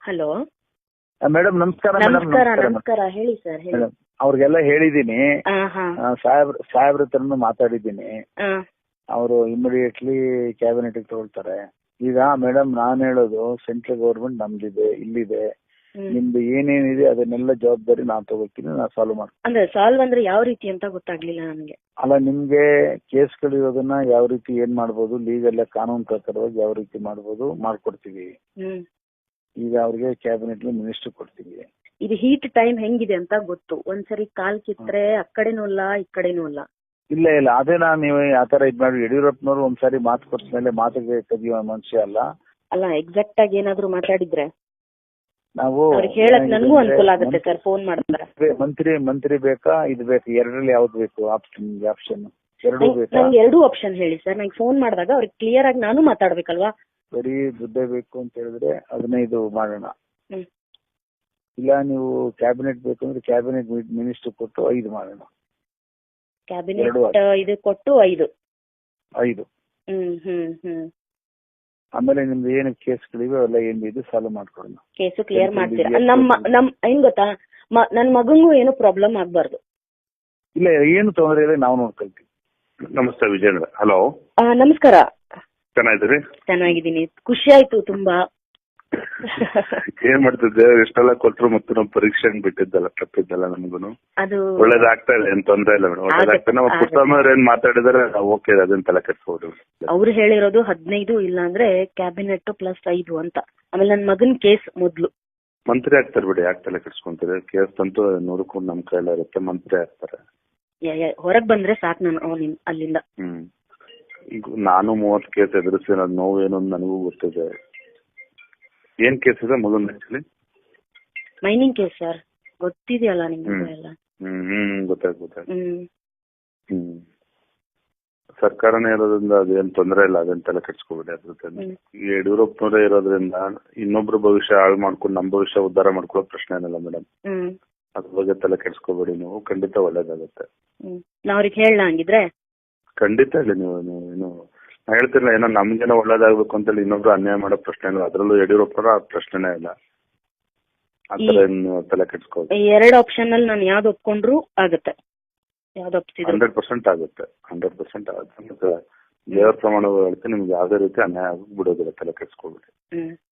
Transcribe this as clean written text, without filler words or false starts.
Hello madam ನಮಸ್ಕಾರ. ನಮಸ್ಕಾರ ನಮಸ್ಕಾರ ಹೇಳಿ ಸರ್ ಹೇಳಿ. ಅವ್ರಿಗೆಲ್ಲ ಹೇಳಿದೀನಿ, ಹಾ ಸಾಹೇಬ್ರ ಹತ್ರನು ಮಾತಾಡಿದ್ದೀನಿ. ಅವರು ಇಮಿಡಿಯೇಟ್ಲಿ ಕ್ಯಾಬಿನೆಟ್ ತಗೊಳ್ತಾರೆ. ಈಗ ಮೇಡಮ್ ನಾನ್ ಹೇಳೋದು ಸೆಂಟ್ರಲ್ ಗೌರ್ಮೆಂಟ್ ನಮ್ದಿದೆ, ಇಲ್ಲಿದೆ, ನಿಮ್ದು ಏನೇನಿದೆ ಅದನ್ನೆಲ್ಲ ಜವಾಬ್ದಾರಿ ನಾನ್ ತಗೋತೀನಿ, ನಾನ್ ಸಾಲ್ವ್ ಮಾಡ್ತೀನಿ. ಅಂದ್ರೆ ಸಾಲ್ವ್ ಅಂದ್ರೆ ಯಾವ ರೀತಿ ಅಂತ ಗೊತ್ತಾಗ್ಲಿಲ್ಲ ನನಗೆ. ಅಲ್ಲ, ನಿಮ್ಗೆ ಕೇಸ್ಗಳಿರೋದನ್ನ ಯಾವ ರೀತಿ ಏನ್ ಮಾಡ್ಬೋದು, ಲೀಗಲ್ ಕಾನೂನು ಪ್ರಕಾರವಾಗಿ ಯಾವ ರೀತಿ ಮಾಡ್ಬೋದು ಮಾಡ್ಕೊಡ್ತೀವಿ. ಈಗ ಅವ್ರಿಗೆ ಕ್ಯಾಬಿನೆಟ್ ಮಿನಿಸ್ಟರ್ ಕೊಡ್ತೀವಿ. ಇದು ಹೀಟ್ ಟೈಮ್ ಹೆಂಗಿದೆ ಅಂತ ಗೊತ್ತು. ಒಂದ್ಸರಿ ಕಾಲ್ ಕಿತ್ರೆ ಆ ಕಡೆನೂ ಇಲ್ಲ ಈ ಕಡೆನೂ ಇಲ್ಲ. ಇಲ್ಲ ಅದೇ ನೀವು ಆತರ ಇದ್ ಮಾಡಿ ಯಡಿಯೂರಪ್ಪನವರು ಒಂದ್ಸಾರಿ ಮಾತು ಕೊಟ್ಟ ಮಾತಿಗೆ ತೆಗಿಯುವ ಮನುಷ್ಯ ಅಲ್ಲ. ಅಲ್ಲ, ಎಕ್ಸಾಕ್ಟ್ ಆಗಿ ಏನಾದ್ರು ಮಾತಾಡಿದ್ರೆ ನಾವು ಹೇಳಕ್ ನನಗೂ ಅನುಕೂಲ ಆಗುತ್ತೆ ಸರ್. ಫೋನ್ ಮಾಡ್ತಾರೆ. ಮಂತ್ರಿ ಬೇಕಾ ಇದು ಬೇಕಾ, ಎರಡರಲ್ಲಿ ಯಾವ್ದು ಬೇಕು ಆಪ್ಷನ್? ಎರಡೂ ಬೇಕಾ? ನಂಗೆ ಎರಡೂ ಆಪ್ಷನ್ ಹೇಳಿ ಸರ್. ನಂಗೆ ಫೋನ್ ಮಾಡಿದಾಗ ಅವ್ರಿಗೆ ಕ್ಲಿಯರ್ ಆಗಿ ನಾನು ಮಾತಾಡ್ಬೇಕಲ್ವಾ. ಬರೀ ದುಡ್ಡೇ ಬೇಕು ಅಂತ ಹೇಳಿದ್ರೆ 15 ಮಾಡೋಣ. ಇಲ್ಲ ನೀವು ಕ್ಯಾಬಿನೆಟ್ ಬೇಕು ಅಂದ್ರೆ ಕ್ಯಾಬಿನೆಟ್ ಮಿನಿಸ್ಟರ್ ಕೊಟ್ಟು 5 ಮಾಡೋಣ. ಕ್ಯಾಬಿನೆಟ್ ಇದು ಕೊಟ್ಟು 5. ಆಮೇಲೆ ನಿಮ್ದು ಏನು ಕೇಸ್ಗಳಿವೆ ಅವೆಲ್ಲ ಏನಿದೆ ಸಾಲ್ವ್ ಮಾಡ್ಕೊಡೋಣ. ಕೇಸು ಕ್ಲಿಯರ್ ಮಾಡ್ತೀರಾ? ನಮ್ ಏನ್ ಗೊತ್ತಾ, ನನ್ ಮಗಂಗೂ ಏನು ಪ್ರಾಬ್ಲಮ್ ಆಗ್ಬಾರ್ದು. ಇಲ್ಲ, ಏನು ತೊಂದರೆ ಇಲ್ಲ, ನಾವು ನೋಡ್ಕೊಳ್ತೀವಿ. ನಮಸ್ತೆ ವಿಜೇಂದ್ರ. ಹಲೋ, ನಮಸ್ಕಾರ. ಚೆನ್ನಾಗಿದ್ದೀರಿ? ಚೆನ್ನಾಗಿದ್ದೀನಿ, ಖುಷಿ ಆಯ್ತು ತುಂಬಾ. ಏನ್ ಮಾಡ್ತಿದ್ದೆ? ಎಷ್ಟೆಲ್ಲ ಕೊಟ್ರು ಮತ್ತು ನಾವು ಪರೀಕ್ಷೆ ಬಿಟ್ಟಿದ್ದಲ್ಲ, ತಪ್ಪಿದ್ದಲ್ಲ ನಮಗೂ. ಅದು ಒಳ್ಳೇದಾಗ್ತಾ ಇಲ್ಲ, ಏನ್ ತೊಂದ್ರೆ ಇಲ್ಲ ಮೇಡಮ್, ಒಳ್ಳೇದಾಗ್ತಾ. ನಾವು ಪುಟ್ಟಮ್ಮ ಏನ್ ಮಾತಾಡಿದಾರೆ ಓಕೆ, ಅದನ್ನ ತಲೆ ಕೆಡ್ಸ್ಬೋದು. ಅವ್ರು ಹೇಳಿರೋದು 15 ಇಲ್ಲ ಅಂದ್ರೆ ಕ್ಯಾಬಿನೆಟ್ ಪ್ಲಸ್ 5 ಅಂತ. ಆಮೇಲೆ ನನ್ ಮಗನ್ ಕೇಸ್ ಮೊದ್ಲು. ಮಂತ್ರಿ ಆಗ್ತಾರೆ ಬಿಡಿ, ಯಾಕೆ ತಲೆ ಕೆಡ್ಸ್ಕೊಂತೀರಿ? ಕೇಸ್ ಅಂತೂ 100 ನಮ್ಮ ಕೈಲ ಇರುತ್ತೆ, ಮಂತ್ರಿ ಆಗ್ತಾರೆ. ಹೊರಗ್ ಬಂದ್ರೆ ಸಾಕು ನಾನು ಅಲ್ಲಿಂದ. ಈಗ ನಾನು 30 ಕೇಸ್ ಎದುರಿಸಿರೋ ನೋವೇನು ನನಗೂ ಗೊತ್ತಿದೆ. ಏನ್ ಕೇಸ್ ಇದೆ ಮಗನ್? ಆಕ್ಚುಲಿ ಮೈನಿಂಗ್ ಕೇಸ್ ಸರ್, ಗೊತ್ತಿದೆಯಲ್ಲ ನಿಮ್ಗೆ ಎಲ್ಲ. ಗೊತ್ತಾಯ್ತು. ಸರ್ಕಾರನೇ ಇರೋದ್ರಿಂದ ಅದೇನ್ ತೊಂದರೆ ಇಲ್ಲ, ಅದನ್ನ ತಲೆ ಕೆಡ್ಸ್ಕೊಬೇಡಿ. ಅದ್ರ ಯಡಿಯೂರಪ್ಪನವರೇ ಇರೋದ್ರಿಂದ ಇನ್ನೊಬ್ರು ಭವಿಷ್ಯ ಹಾಳು ಮಾಡ್ಕೊಂಡು ನಮ್ಮ ಭವಿಷ್ಯ ಉದ್ಧಾರ ಮಾಡ್ಕೊಳ್ಳೋ ಪ್ರಶ್ನೆ ಏನಿಲ್ಲ ಮೇಡಮ್. ಅದ್ರ ಬಗ್ಗೆ ತಲೆ ಕೆಡ್ಸ್ಕೊಬೇಡಿ ನೀವು, ಖಂಡಿತ ಒಳ್ಳೇದಾಗುತ್ತೆ. ಅವ್ರಿಗೆ ಹೇಳ ಹಂಗಿದ್ರೆ ಖಂಡಿತ ಹೇಳಿ. ನೀವು ಏನು ಹೇಳ್ತಿಲ್ಲ, ಏನೋ ನಮ್ಗೇನೋ ಒಳ್ಳೇದಾಗ್ಬೇಕು ಅಂತೇಳಿ ಇನ್ನೊಬ್ರು ಅನ್ಯಾಯ ಮಾಡೋ ಪ್ರಶ್ನೆ ಇಲ್ಲ. ಅದ್ರಲ್ಲೂ ಯಡಿಯೂರಪ್ಪರ ಪ್ರಶ್ನೆನೇ ಇಲ್ಲ. ಆತರ ಏನು ತಲೆ ಕೆಡ್ಸ್ಕೋದು. 2 ಆಪ್ಷನ್ ಅಲ್ಲಿ ನಾನು ಯಾವ್ದು ಒಪ್ಕೊಂಡ್ರು ಆಗುತ್ತೆ. 100% ಆಗುತ್ತೆ. ಮತ್ತೆ ದೇವರ ಪ್ರಮಾಣ ಹೇಳ್ತೀನಿ, ನಿಮ್ಗೆ ಯಾವ್ದೇ ರೀತಿ ಅನ್ಯಾಯ ಆಗಿ ಬಿಡೋದಿಲ್ಲ, ತಲೆ ಕೆಡ್ಸ್ಕೊಬಿಡಿ.